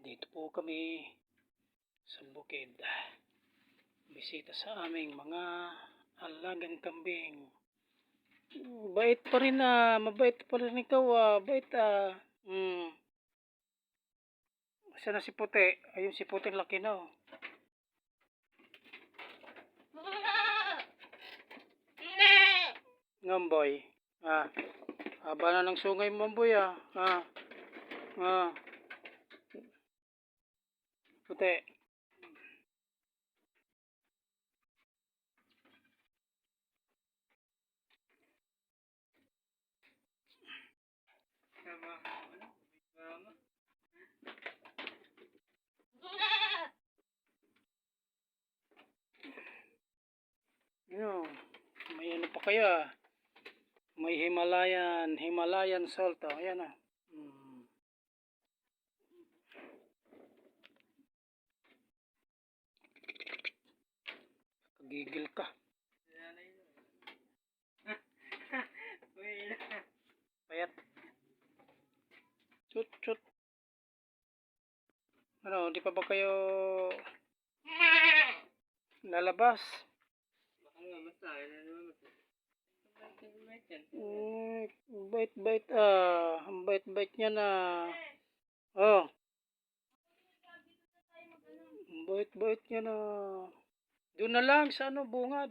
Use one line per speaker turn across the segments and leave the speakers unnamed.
Dito po kami sa bukid. Bisita sa aming mga alagang kambing. Bait pa rin mabait pa rin ikaw bait Asa na si Puti? Ayun si Puti laki na oh. Ngamboy. Haba na ng sungay mo boy Puti. Yo, may ano pa kaya? May Himalayan salt ayan Kagigil ka. Payat. Chut. Ano, di pa ba kayo lalabas? Bait-bait ang bait-bait niya na. Oh, ang bait-bait niya na. Doon na lang sa ano, bungad.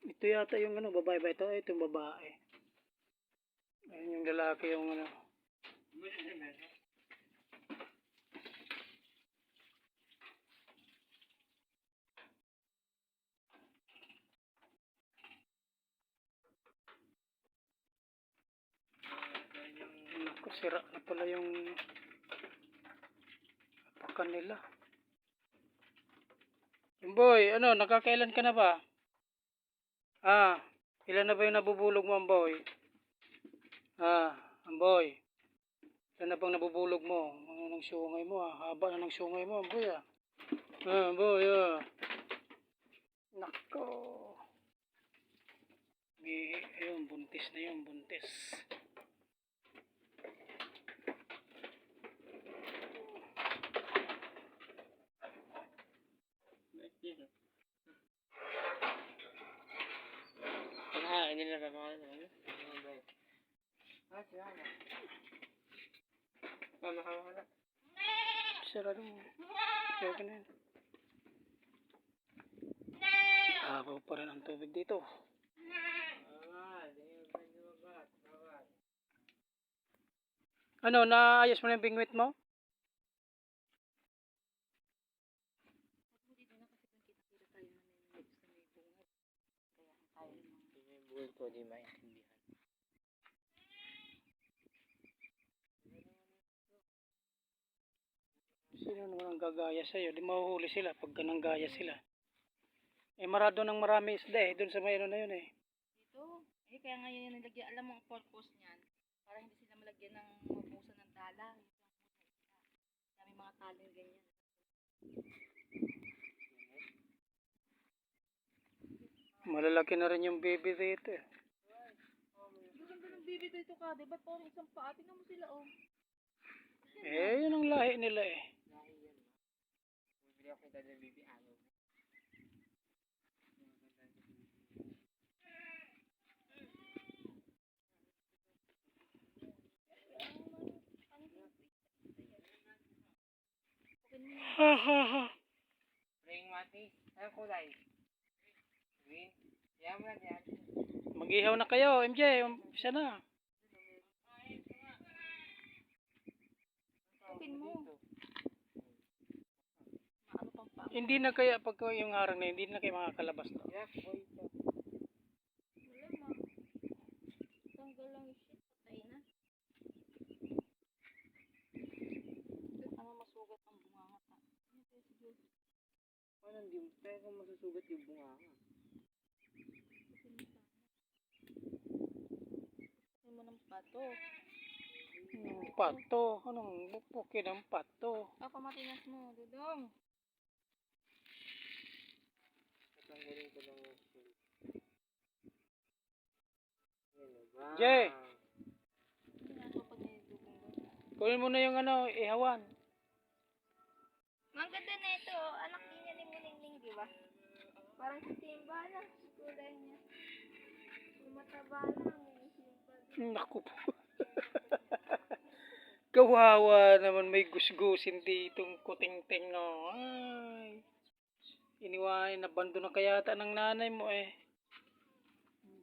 Ito yata yung ano, babae ba ito? Ito yung babae. Ayun yung lalaki yung ano. Naku, sira na pala yung apakan nila. Boy, ano, nakakailan ka na ba? Ilan na ba yung nabubulog mo, Amboy? Amboy. Ilan na bang nabubulog mo? Ano ng sungay mo Haba na ng sungay mo, Amboy Amboy Nako. Ayun, buntis na yun, buntis. Ini na ba mga ano? Sarado mo. Okay na yun. Abaw pa rin ang tubig dito. Ano, naayos mo na yung bingwit mo? Di maintindihan. Sino naman ang gagaya sa'yo? Di mahuhuli sila pag ganang gaya sila. Marado ng marami isda doon sa mayroon na yun
Dito, kaya ngayon yung nilagyan, alam mo ang purpose niyan, para hindi sila malagyan ng mabusan ng tala. May mga tali ganyan.
Malalaki na rin yung baby dito
Yung ganda ng baby dito ka, diba parang isang paa, tingnan mo sila
yun ang lahi nila
Bibili ako ng baby ano. Ring mati, ano kulay? Green? Yan mo na yan.
Mag-ihaw na kayo, MJ, siya na.
Open mo.
Hindi na kaya pag yung harang na hindi na kayo makakalabas to.
Tanggal lang yung shit, patay na. Ano masugat ang bunga ta?
Paano hindi tayo kung masusugat yung bunga nga?
Ano mo ng pato?
Pato? Anong buki ng pato?
Pamatinas mo, dudong.
Tatanggalin ko lang yung MJ,
Ano pa pag nilidugong doon?
kunin mo na yung ihawan.
Ang ganda na ito, anak niya ni Muningning, di ba? Parang si Simba lang, kulay niya. Yung mataba lang, yung Simba.
Naku po. Kawawa naman, may gusgusin ditong kuting-ting, no. Ay. Iniwain, nabando na kaya ata ng nanay mo eh.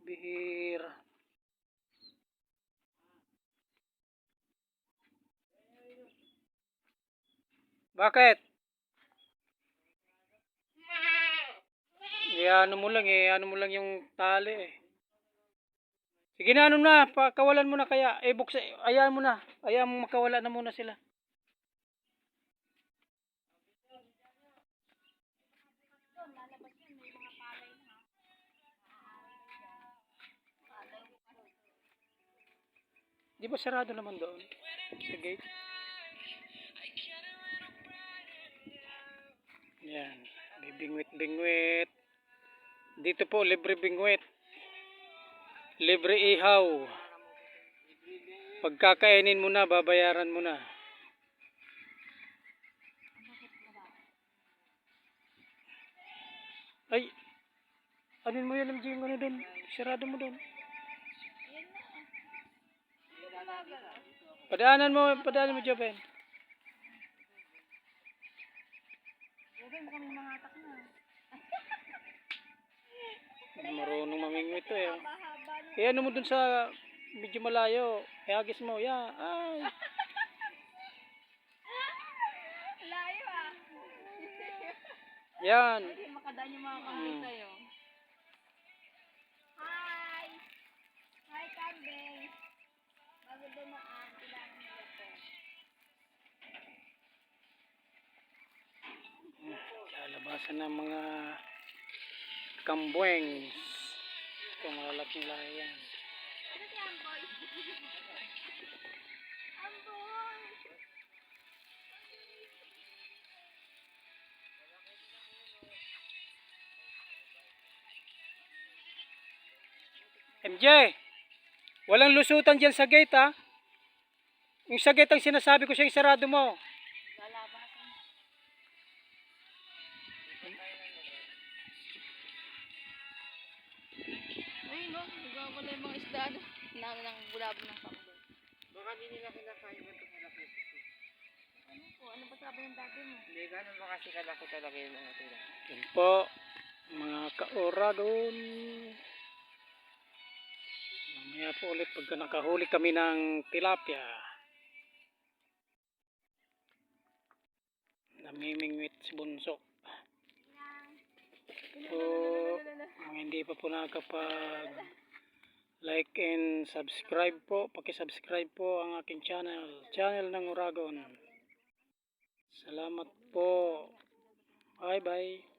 Bihira. Bakit? Ano mo lang yung tali eh. Sige na, pakawalan mo na kaya. Buksan, ayaan mo na. Ayaan mo makawala na muna sila.
Doon, lalabas yun, may mga palay na.
Di ba sarado naman doon? Sa gate? Yan. Bibingwit-bingwit. Dito po, libre bingwit. Libre ihaw. Pagkakainin mo na, babayaran mo na. Ay, anin mo yun, MJ, yung doon? Sarado mo doon. Padaanan mo, Joven.
Joven, baka may mga atak na.
Marunong mamingwit to eh.
Haba-haba na.
Kaya ano mo dun sa medyo malayo. Ihagis mo, ya. Ay.
Layo ah.
Yan.
Hindi makadaan yung mga kambing tayo. Hi! Hi, kambing. Bago dumaan, kailangan nila po.
Lalabasan ng mga kambweng. Ito, malalaking lahi yan.
Ano si Amboy? Amboy!
MJ, walang lusutan dyan sa gate ha. Yung sa gate ang sinasabi ko siya, isarado mo.
Lalabasan. Ay no, nagwawala yung mga isda. Nalo ng bulabo ng kambing.
Baka hindi nila kinakain mo itong malaki susi.
Ano po? Ano ba sabi ng dati mo?
Hindi, ganun ba kasi kalaki talaga yung mga tira.
Yan po, mga kaoragon. Mamaya po ulit pagka nakahuli kami ng tilapia. Namimingwit si Bunsok. So, mga hindi pa po nakakapag like and subscribe po, paki-subscribe po ang aking channel ng Uragon. Salamat po. Bye bye.